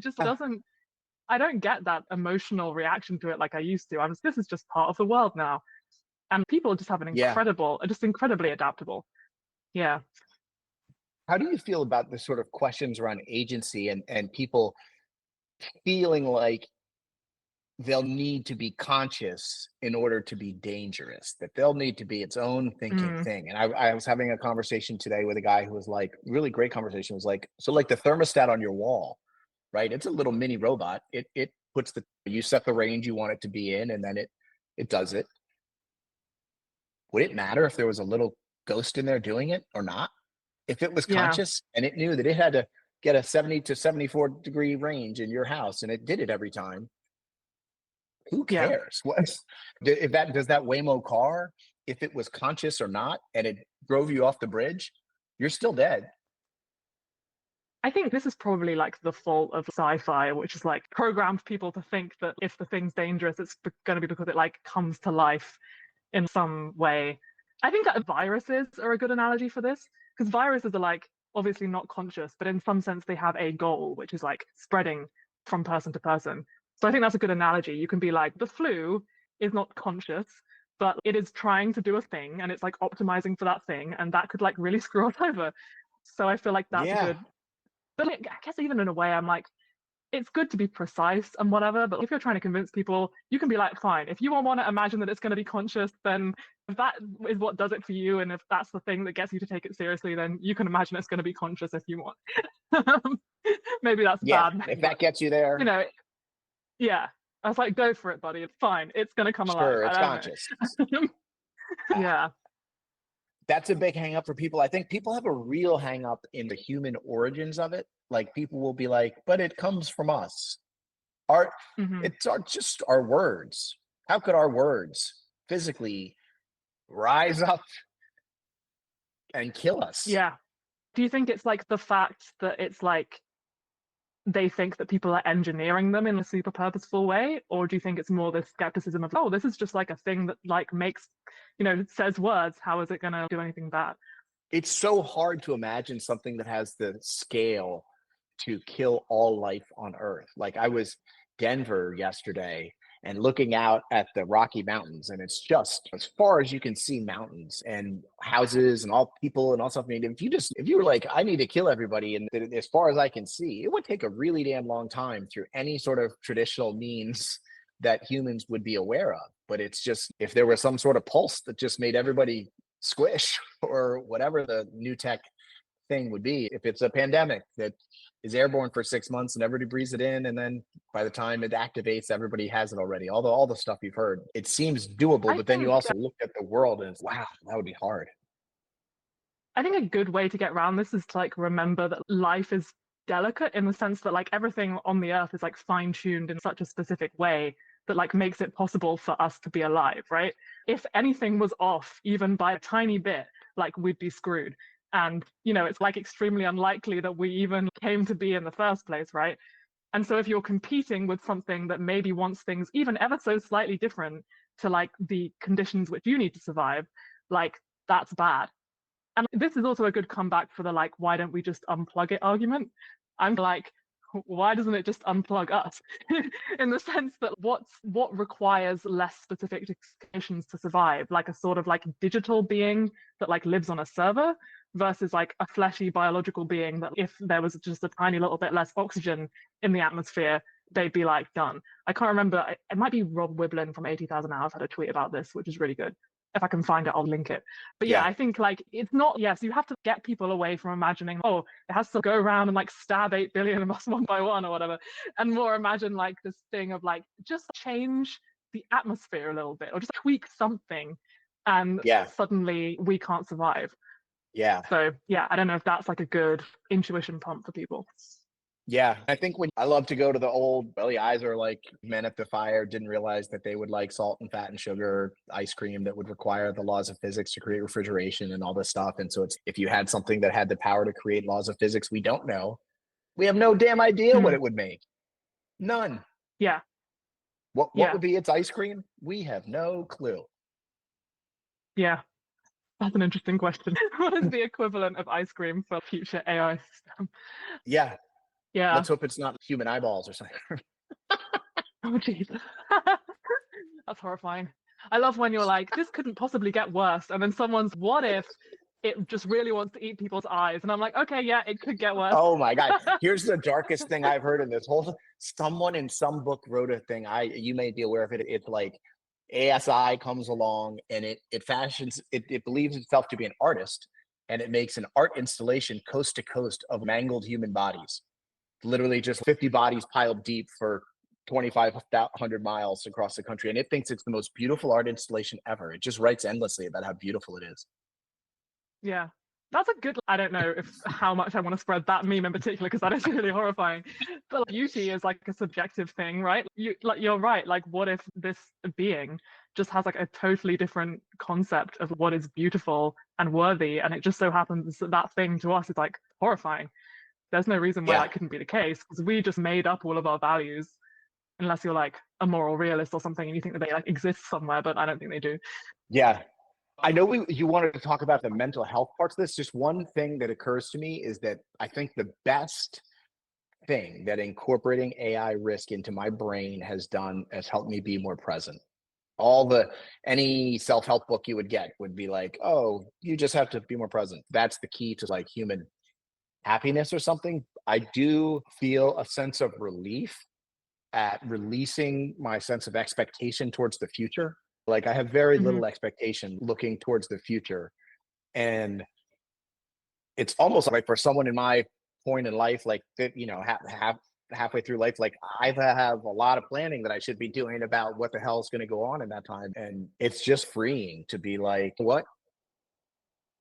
I don't get that emotional reaction to it like I used to. This is just part of the world now. And people just have Yeah. just incredibly adaptable. Yeah. How do you feel about the sort of questions around agency and people feeling like they'll need to be conscious in order to be dangerous, that they'll need to be its own thinking Mm, thing? And I was having a conversation today with a guy who was like, really great conversation, was like, so like the thermostat on your wall, right? It's a little mini robot. It puts you set the range you want it to be in, and then it does it. Would it matter if there was a little ghost in there doing it or not? If it was yeah. conscious and it knew that it had to get a 70 to 74-degree range in your house and it did it every time, who Yeah. cares? What if that does that Waymo car, if it was conscious or not, and it drove you off the bridge, you're still dead. I think this is probably like the fault of sci-fi, which is like programmed people to think that if the thing's dangerous, it's going to be because it like comes to life in some way. I think that viruses are a good analogy for this because viruses are like obviously not conscious, but in some sense they have a goal, which is like spreading from person to person. So I think that's a good analogy. You can be like, the flu is not conscious, but it is trying to do a thing and it's like optimizing for that thing, and that could like really screw us over. So I feel like that's a Yeah. good, but like, I guess even in a way, I'm like, it's good to be precise and whatever, but if you're trying to convince people, you can be like, fine, if you want to imagine that it's going to be conscious, then if that is what does it for you, and if that's the thing that gets you to take it seriously, then you can imagine it's going to be conscious if you want. Maybe that's Yeah. bad, If but that gets you you there, know, yeah. I was like, go for it, buddy. It's fine. It's going to come alive. sure, it's I don't conscious. know. Yeah. That's a big hang up for people. I think people have a real hang up in the human origins of it. Like people will be like, but it comes from us. Our Hmm. it's just our words. How could our words physically rise up and kill us? Yeah. Do you think it's like the fact that it's like they think that people are engineering them in a super purposeful way, or do you think it's more this skepticism of, oh, this is just like a thing that like makes, says words, how is it going to do anything bad? It's so hard to imagine something that has the scale to kill all life on Earth. Like I was Denver yesterday and looking out at the Rocky Mountains, and it's just as far as you can see mountains and houses and all people and all stuff. I mean, if you were like, I need to kill everybody, and as far as I can see, it would take a really damn long time through any sort of traditional means that humans would be aware of. But it's just if there was some sort of pulse that just made everybody squish or whatever the new tech thing would be, if it's a pandemic that is airborne for 6 months and everybody breathes it in, and then by the time it activates, everybody has it already. All the stuff you've heard, it seems doable, I but then you think also look at the world and it's, wow, that would be hard. I think a good way to get around this is to like remember that life is delicate in the sense that like everything on the earth is like fine-tuned in such a specific way that like makes it possible for us to be alive, right? If anything was off even by a tiny bit, like we'd be screwed. And it's like extremely unlikely that we even came to be in the first place, right? And so if you're competing with something that maybe wants things even ever so slightly different to like the conditions which you need to survive, like that's bad. And this is also a good comeback for the like, why don't we just unplug it argument? I'm like, why doesn't it just unplug us? In the sense that what requires less specific conditions to survive, like a sort of like digital being that like lives on a server versus like a fleshy biological being that if there was just a tiny little bit less oxygen in the atmosphere, they'd be like done. I can't remember. It might be Rob Wiblin from 80,000 Hours had a tweet about this, which is really good. If I can find it, I'll link it. But yeah, Yeah. I think like it's not, yes, you have to get people away from imagining, oh, it has to go around and like stab 8 billion of us one by one or whatever, and more imagine like this thing of like just change the atmosphere a little bit or just tweak something and Yeah. suddenly we can't survive. Yeah. So yeah, I don't know if that's like a good intuition pump for people. Yeah, I think when I love to go to the old Belly Eyes are like men at the fire didn't realize that they would like salt and fat and sugar ice cream that would require the laws of physics to create refrigeration and all this stuff. And so it's if you had something that had the power to create laws of physics we don't know, we have no damn idea what Hmm. it would make. None. Yeah, What yeah, would be its ice cream? We have no clue. yeah. That's an interesting question. What is the equivalent of ice cream for future AI system? Yeah, Yeah. let's hope it's not human eyeballs or something. Oh, jeez. That's horrifying. I love when you're like, this couldn't possibly get worse. And then someone's, what if it just really wants to eat people's eyes? And I'm like, okay, yeah, it could get worse. Oh my God. Here's the darkest thing I've heard in this whole, someone in some book wrote a thing. You may be aware of it. It's like ASI comes along and it fashions, it believes itself to be an artist, and it makes an art installation coast to coast of mangled human bodies. Literally just 50 bodies piled deep for 2,500 miles across the country. And it thinks it's the most beautiful art installation ever. It just writes endlessly about how beautiful it is. Yeah. That's a good, I don't know if how much I want to spread that meme in particular, because that is really horrifying. But like, beauty is like a subjective thing, right? You're right. Like, what if this being just has like a totally different concept of what is beautiful and worthy, and it just so happens that that thing to us is like horrifying. There's no reason why Yeah. that couldn't be the case, because we just made up all of our values, unless you're like a moral realist or something and you think that they like exist somewhere, but I don't think they do. Yeah. I know you wanted to talk about the mental health parts of this. Just one thing that occurs to me is that I think the best thing that incorporating AI risk into my brain has done has helped me be more present. Any self-help book you would get would be like, oh, you just have to be more present. That's the key to like human happiness or something. I do feel a sense of relief at releasing my sense of expectation towards the future. Like I have very Mm-hmm. little expectation looking towards the future. And it's almost like for someone in my point in life, like that, halfway through life, like I have a lot of planning that I should be doing about what the hell is going to go on in that time. And it's just freeing to be like, what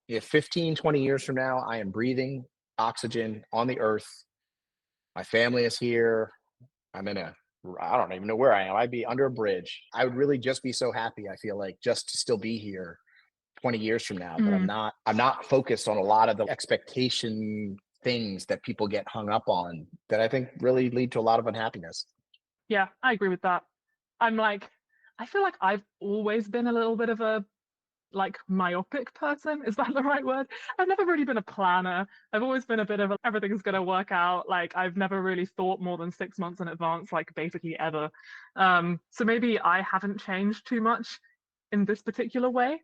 if 15, 20 years from now, I am breathing oxygen on the earth. My family is here. I don't even know where I am. I'd be under a bridge. I would really just be so happy. I feel like just to still be here 20 years from now, but Mm-hmm. I'm not focused on a lot of the expectation things that people get hung up on that I think really lead to a lot of unhappiness. Yeah, I agree with that. I'm like, I feel like I've always been a little bit of a like myopic person. Is that the right word? I've never really been a planner. I've always been a bit of a, everything's going to work out. Like I've never really thought more than 6 months in advance, like basically ever. So maybe I haven't changed too much in this particular way.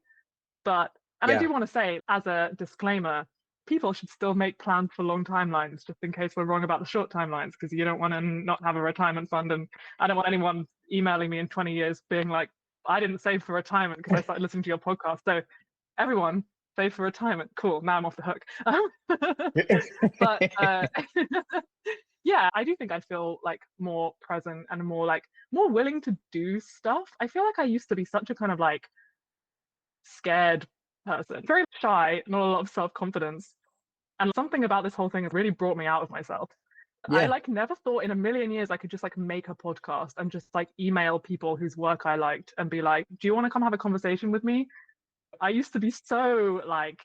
But, and I Yeah. do want to say, as a disclaimer, people should still make plans for long timelines just in case we're wrong about the short timelines, because you don't want to not have a retirement fund. And I don't want anyone emailing me in 20 years being like, I didn't save for retirement because I started listening to your podcast. So everyone, save for retirement. Cool. Now I'm off the hook. But yeah, I do think I feel like more present and more like more willing to do stuff. I feel like I used to be such a kind of like scared person, very shy, not a lot of self confidence. And something about this whole thing has really brought me out of myself. I Yeah. like never thought in a million years I could just like make a podcast and just like email people whose work I liked and be like, do you want to come have a conversation with me? I used to be so like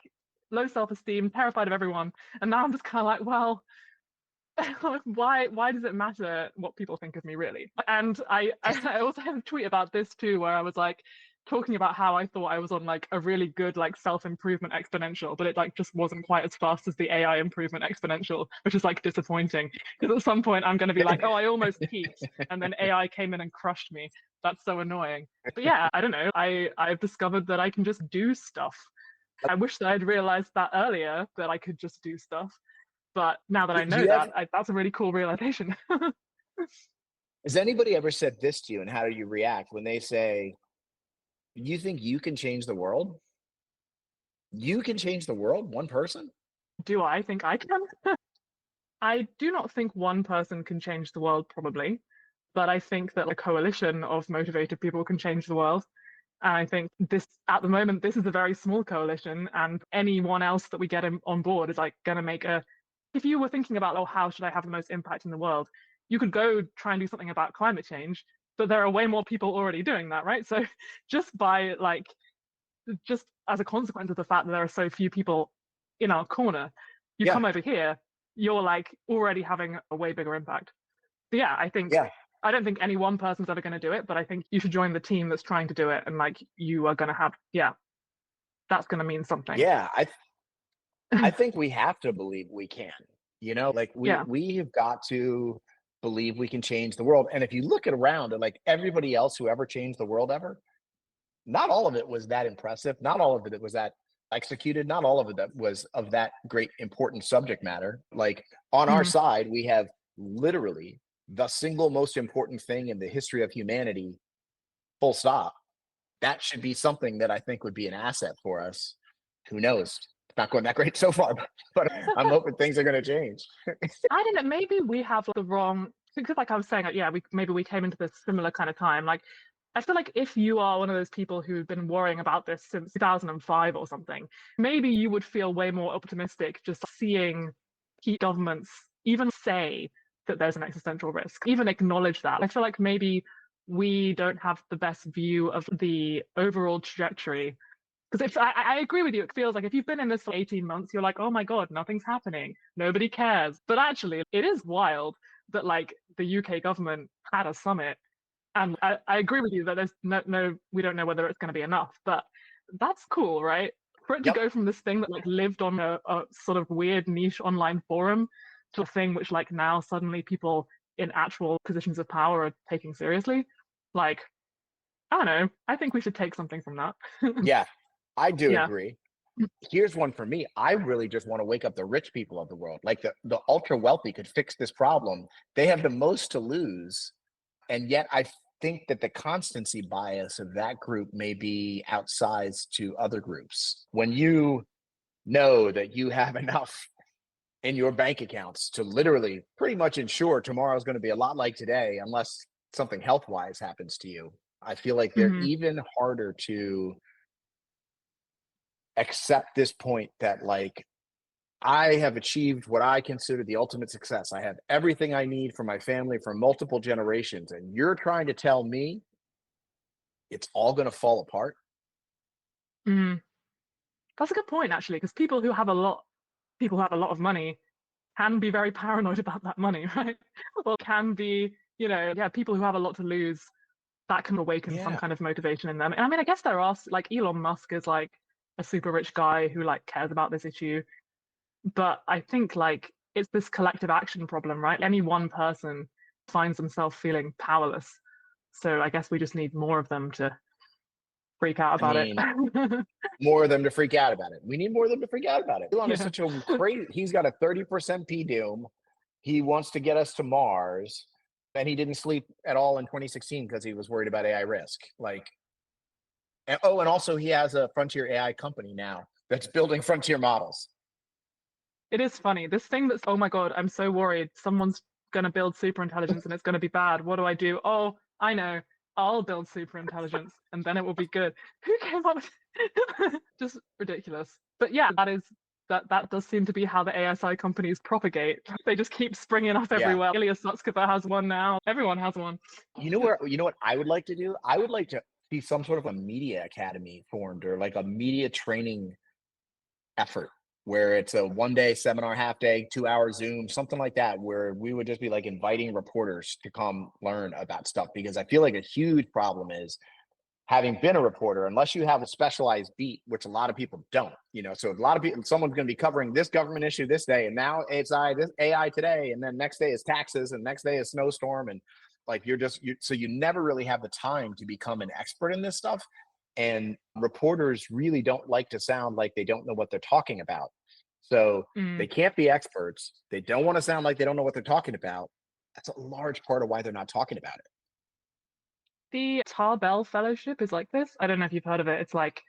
low self-esteem, terrified of everyone. And now I'm just kind of like, well, why does it matter what people think of me really? And I also have a tweet about this too where I was like talking about how I thought I was on like a really good like self-improvement exponential, but it like just wasn't quite as fast as the AI improvement exponential, which is like disappointing because at some point I'm going to be like, oh, I almost peaked and then AI came in and crushed me. That's so annoying. But yeah, I don't know, I've discovered that I can just do stuff. I wish that I'd realized that earlier, that I could just do stuff, but now that I Do know you that, ever, that's a really cool realization. has anybody ever said this to you, and how do you react when they say, you think you can change the world? You can change the world, one person? Do I think I can? I do not think one person can change the world, probably, but I think that a coalition of motivated people can change the world. And I think this, at the moment, this is a very small coalition, and anyone else that we get on board is like going to make a. If you were thinking about, oh, how should I have the most impact in the world, you could go try and do something about climate change, but there are way more people already doing that, right? So just by like, just as a consequence of the fact that there are so few people in our corner, you Yeah. come over here, you're like already having a way bigger impact. So yeah, Yeah. I don't think any one person's ever going to do it, but I think you should join the team that's trying to do it, and like you are going to have, yeah, that's going to mean something. Yeah. I think we have to believe we can, like Yeah. we have got to believe we can change the world. And if you look at around at like everybody else who ever changed the world ever, not all of it was that impressive. Not all of it was that executed. Not all of it that was of that great important subject matter. Like on our Mhm. side, we have literally the single most important thing in the history of humanity, full stop. That should be something that I think would be an asset for us. Who knows? It's not going that great so far, but I'm hoping things are going to change. I don't know. Maybe we have the wrong because, like I was saying, like, yeah, we maybe we came into this similar kind of time. Like, I feel like if you are one of those people who've been worrying about this since 2005 or something, maybe you would feel way more optimistic just seeing key governments even say that there's an existential risk, even acknowledge that. I feel like maybe we don't have the best view of the overall trajectory because if I agree with you, it feels like if you've been in this for 18 months, you're like, oh my God, nothing's happening. Nobody cares. But actually, it is wild that like the UK government had a summit. And I agree with you that there's we don't know whether it's going to be enough, but that's cool, right? For it to Yep. go from this thing that like lived on a sort of weird niche online forum to a thing which like now suddenly people in actual positions of power are taking seriously. Like, I don't know. I think we should take something from that. Yeah, I do Yeah. agree. Here's one for me. I really just want to wake up the rich people of the world. Like the ultra wealthy could fix this problem. They have the most to lose. And yet I think that the constancy bias of that group may be outsized to other groups. When you know that you have enough in your bank accounts to literally pretty much ensure tomorrow's going to be a lot like today, unless something health wise happens to you, I feel like they're Mhm. even harder to accept this point that, like, I have achieved what I consider the ultimate success. I have everything I need for my family for multiple generations. And you're trying to tell me it's all going to fall apart? Mm. That's a good point, actually, because people who have a lot of money can be very paranoid about that money, right? Or can be, yeah, people who have a lot to lose, that can awaken some Yeah. kind of motivation in them. And I mean, I guess there are like Elon Musk is like a super rich guy who like cares about this issue, but I think like it's this collective action problem, right? Any one person finds themselves feeling powerless. So I guess we just need more of them to freak out I about it. mean, more of them to freak out about it. We need more of them to freak out about it. Elon is Yeah. such a crazy, he's got a 30% P doom. He wants to get us to Mars. And he didn't sleep at all in 2016 because he was worried about AI risk. Like, and also he has a frontier AI company now that's building frontier models. It is funny. This thing that's, oh my God, I'm so worried. Someone's going to build super intelligence and it's going to be bad. What do I do? Oh, I know. I'll build super intelligence and then it will be good. Who came up with just ridiculous. But yeah, that does seem to be how the ASI companies propagate. They just keep springing up Yeah. everywhere. Ilya Sutskever has one now. Everyone has one. You know what I would like to do? I would like to see some sort of a media academy formed, or like a media training effort where it's a 1 day seminar, half day, 2 hour Zoom, something like that, where we would just be like inviting reporters to come learn about stuff. Because I feel like a huge problem is, having been a reporter, unless you have a specialized beat, which a lot of people don't, so a lot of people, someone's going to be covering this government issue this day, and now it's this AI today, and then next day is taxes, and next day is snowstorm, and like so you never really have the time to become an expert in this stuff. And reporters really don't like to sound like they don't know what they're talking about. So they Mm. can't be experts. They don't want to sound like they don't know what they're talking about. That's a large part of why they're not talking about it. The Tarbell Fellowship is like this. I don't know if you've heard of it. It's like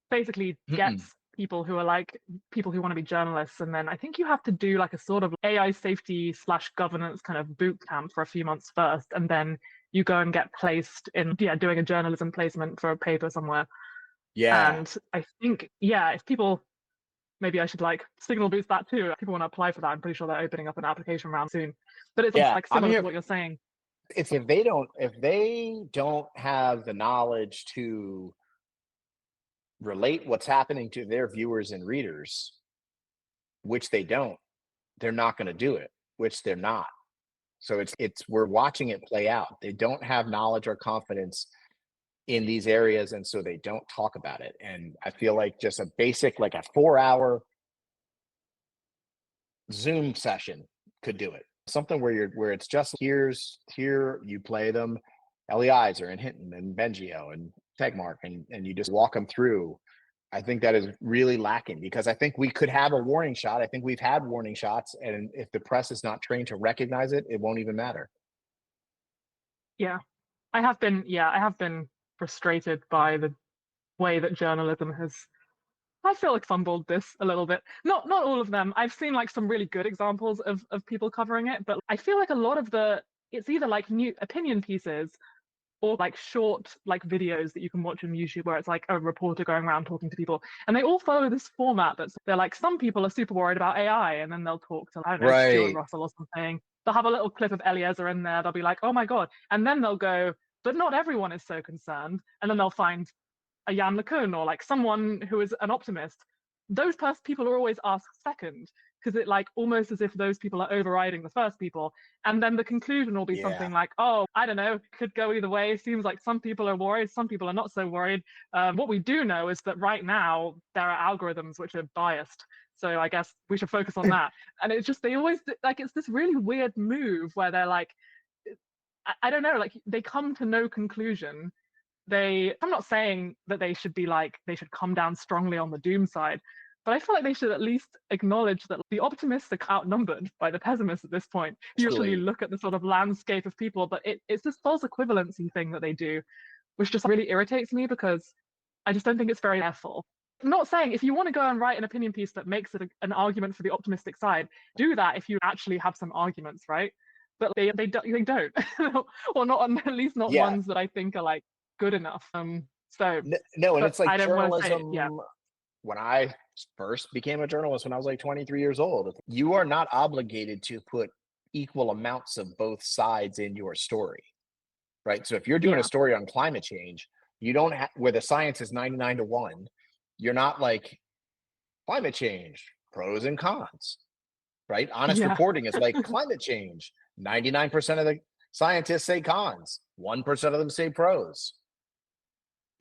basically Mm-mm. gets people who are like people who want to be journalists, and then I think you have to do like a sort of AI safety slash governance kind of boot camp for a few months first, and then you go and get placed in, yeah, doing a journalism placement for a paper somewhere. Yeah. And I think, yeah, if people, maybe I should like signal boost that too. If people want to apply for that, I'm pretty sure they're opening up an application round soon. But it's Yeah. like I'm similar to here. what you're saying. It's if they don't have the knowledge to relate what's happening to their viewers and readers, which they don't, they're not going to do it, which they're not. So it's we're watching it play out. They don't have knowledge or confidence in these areas, and so they don't talk about it. And I feel like just a basic, like a 4 hour Zoom session could do it. Something where it's just here you play them, Eliezer and Hinton and Bengio, and tag mark and you just walk them through. I think that is really lacking because I think we could have a warning shot. I think we've had warning shots, and if the press is not trained to recognize it, it won't even matter. Yeah. I have been frustrated by the way that journalism has, I feel like, fumbled this a little bit. Not all of them. I've seen like some really good examples of people covering it, but I feel like a lot of it's either like new opinion pieces or like short like videos that you can watch on YouTube where it's like a reporter going around talking to people, and they all follow this format that's they're like, some people are super worried about AI, and then they'll talk to, I don't know, Stuart Right. Russell or something. They'll have a little clip of Eliezer in there. They'll be like, oh my god, and then they'll go, but not everyone is so concerned, and then they'll find a Jan LeCun or like someone who is an optimist. Those people are always asked second because it like almost as if those people are overriding the first people, and then the conclusion will be Yeah. something like, oh, I don't know, could go either way. Seems like some people are worried, some people are not so worried. What we do know is that right now there are algorithms which are biased, so I guess we should focus on that. And it's just, they always like, it's this really weird move where they're like, I don't know, like they come to no conclusion. I'm not saying that they should be like, they should come down strongly on the doom side, but I feel like they should at least acknowledge that the optimists are outnumbered by the pessimists at this point. You usually Actually, look at the sort of landscape of people, but it's this false equivalency thing that they do, which just really irritates me because I just don't think it's very careful. I'm not saying if you want to go and write an opinion piece that makes it an argument for the optimistic side, do that if you actually have some arguments, right? But they don't, or not, at least not yeah. ones that I think are like good enough. So, No, and but it's like I don't want to say, yeah, journalism. When I first became a journalist when I was like 23 years old, you are not obligated to put equal amounts of both sides in your story, right? So if you're doing a yeah, story on climate change, you don't have where the science is 99 to 1, you're not like climate change, pros and cons, right? Honest yeah, reporting is like climate change. 99% of the scientists say cons, 1% of them say pros.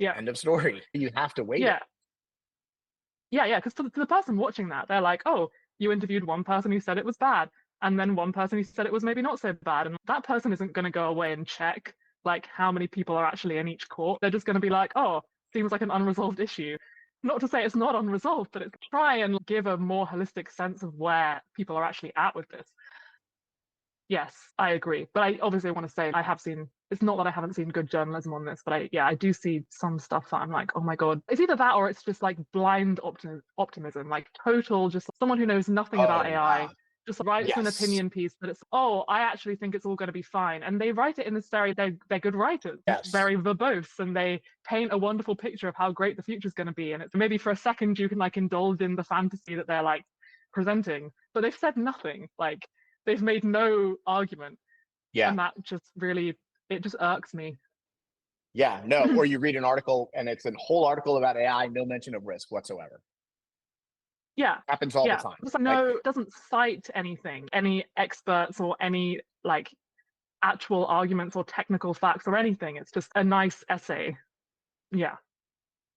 yeah, End of story. You have to weight yeah, it. yeah. Because to the person watching that, they're like, oh, you interviewed one person who said it was bad, and then one person who said it was maybe not so bad, and that person isn't going to go away and check like how many people are actually in each court. They're just going to be like, oh, seems like an unresolved issue. Not to say it's not unresolved, but it's try and give a more holistic sense of where people are actually at with this. Yes, I agree. But I obviously want to say I have seen, it's not that I haven't seen good journalism on this, but I do see some stuff that I'm like, oh my God. It's either that or it's just like blind optimism, like total, just someone who knows nothing Oh about AI yeah. just writes an Yes. opinion piece that it's, oh, I actually think it's all going to be fine. And they write it in this very, they're good writers, Yes. very verbose, and they paint a wonderful picture of how great the future is going to be. And it's maybe for a second you can like indulge in the fantasy that they're like presenting, but they've said nothing. Like, they've made no argument, Yeah. and that just really, it just irks me. Yeah. No. Or you read an article and it's a whole article about AI, no mention of risk whatsoever. Yeah, Happens all the yeah. time. Just like, Like, no, it doesn't cite anything, any experts or any like actual arguments or technical facts or anything. It's just a nice essay. Yeah,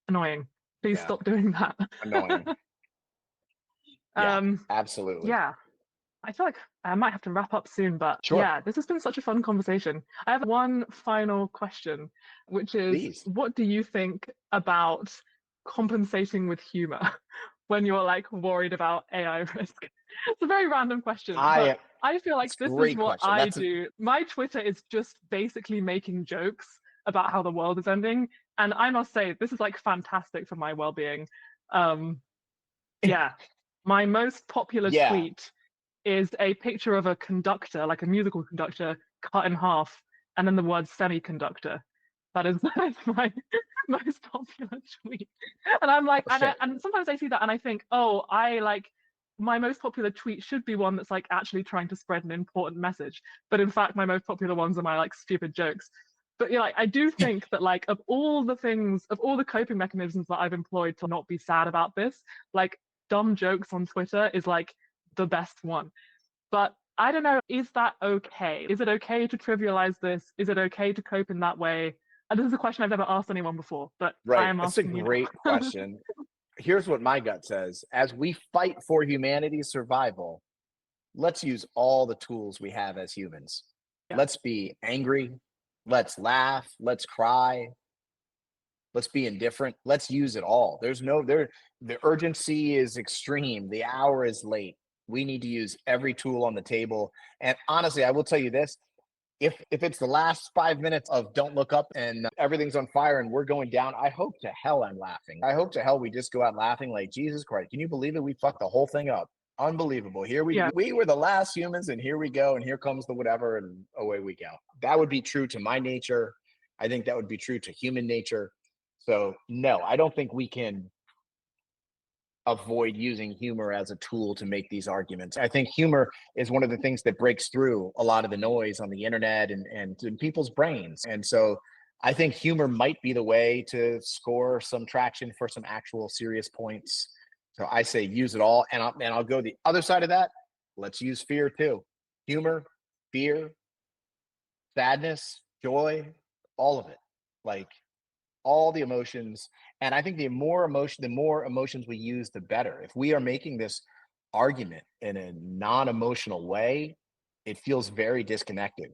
annoying. Please yeah, stop doing that. annoying. Yeah, um, absolutely. yeah. I feel like I might have to wrap up soon, but Sure. yeah, this has been such a fun conversation. I have one final question, which is, Please. what do you think about compensating with humor when you're like worried about AI risk? It's a very random question, but I I feel like It's a this is great what question. I That's do. My Twitter is just basically making jokes about how the world is ending. And I must say, this is like fantastic for my well-being. Um, yeah, my most popular yeah. tweet is a picture of a conductor, like a musical conductor, cut in half, and then the word semiconductor. That is my most popular tweet. And I'm like, Shit. and sometimes I see that and I think, oh, I like, my most popular tweet should be one that's like actually trying to spread an important message. But in fact, my most popular ones are my like stupid jokes. But yeah, like, I do think that like of all the things, of all the coping mechanisms that I've employed to not be sad about this, like dumb jokes on Twitter is like the best one. But I don't know, is that okay? Is it okay to trivialize this? Is it okay to cope in that way? And this is a question I've never asked anyone before, but I Right. am It's a asking you now. great question. Here's what my gut says. As we fight for humanity's survival, let's use all the tools we have as humans. Yeah, Let's be angry. Let's laugh. Let's cry. Let's be indifferent. Let's use it all. The urgency is extreme. The hour is late. We need to use every tool on the table. And honestly, I will tell you this, if it's the last 5 minutes of don't look up and everything's on fire and we're going down, I hope to hell I'm laughing. I hope to hell we just go out laughing like, Jesus Christ, can you believe it? We fucked the whole thing up. Unbelievable. Here Yeah. we were the last humans, and here we go, and here comes the whatever, and away we go. That would be true to my nature. I think that would be true to human nature. So no, I don't think we can avoid using humor as a tool to make these arguments. I think humor is one of the things that breaks through a lot of the noise on the internet and in people's brains. And so I think humor might be the way to score some traction for some actual serious points. So I say use it all. And I'll go the other side of that. Let's use fear too. Humor, fear, sadness, joy, all of it. Like all the emotions. And I think the more emotions we use, the better. If we are making this argument in a non-emotional way, it feels very disconnected.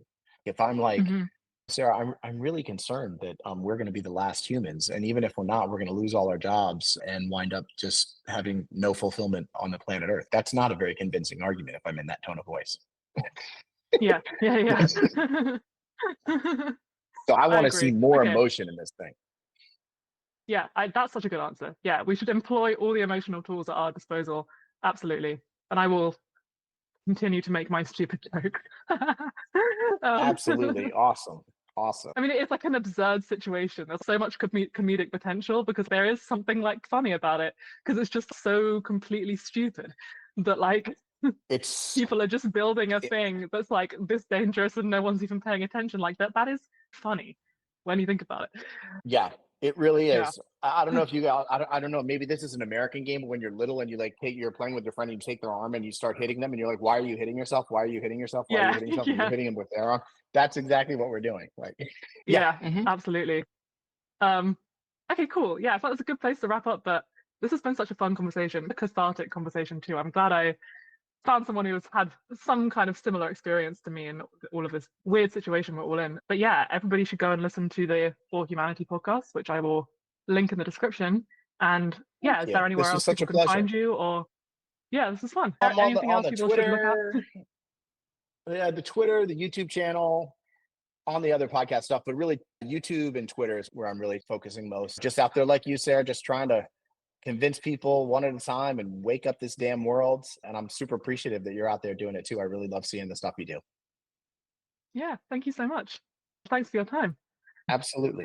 If I'm like, Mm-hmm. Sarah, I'm really concerned that we're going to be the last humans, and even if we're not, we're going to lose all our jobs and wind up just having no fulfillment on the planet Earth. That's not a very convincing argument if I'm in that tone of voice. Yeah. So I I want to see agree. more Okay. emotion in this thing. Yeah, that's such a good answer. Yeah, we should employ all the emotional tools at our disposal. Absolutely. And I will continue to make my stupid joke. Absolutely. Awesome. I mean, it's like an absurd situation. There's so much comedic potential because there is something like funny about it because it's just so completely stupid that like It's people are just building a thing that's like this dangerous and no one's even paying attention like that. That is funny when you think about it. Yeah, it really Yeah. is. I don't know if you got, I don't know, maybe this is an American game, but when you're little and you like you're playing with your friend and you take their arm and you start hitting them and you're like, why are you hitting yourself? Why are you hitting yourself? Why are you Yeah. hitting yourself? And you're Yeah. hitting them with their arm. That's exactly what we're doing. Like, yeah. Yeah, absolutely. Um, okay, cool. Yeah, I thought it was a good place to wrap up, but this has been such a fun conversation, a cathartic conversation too. I'm glad I found someone who's had some kind of similar experience to me in all of this weird situation we're all in. But yeah, everybody should go and listen to the For Humanity podcast, which I will link in the description. And yeah, Thank is you. there anywhere This was else such people a can pleasure. find you? Or yeah, this is fun. I'm Anything on else the people should look at? Twitter, the Twitter, the YouTube channel, on the other podcast stuff, but really YouTube and Twitter is where I'm really focusing most. Just out there, like you, Sarah, just trying to convince people one at a time and wake up this damn world. And I'm super appreciative that you're out there doing it too. I really love seeing the stuff you do. Yeah, thank you so much. Thanks for your time. Absolutely.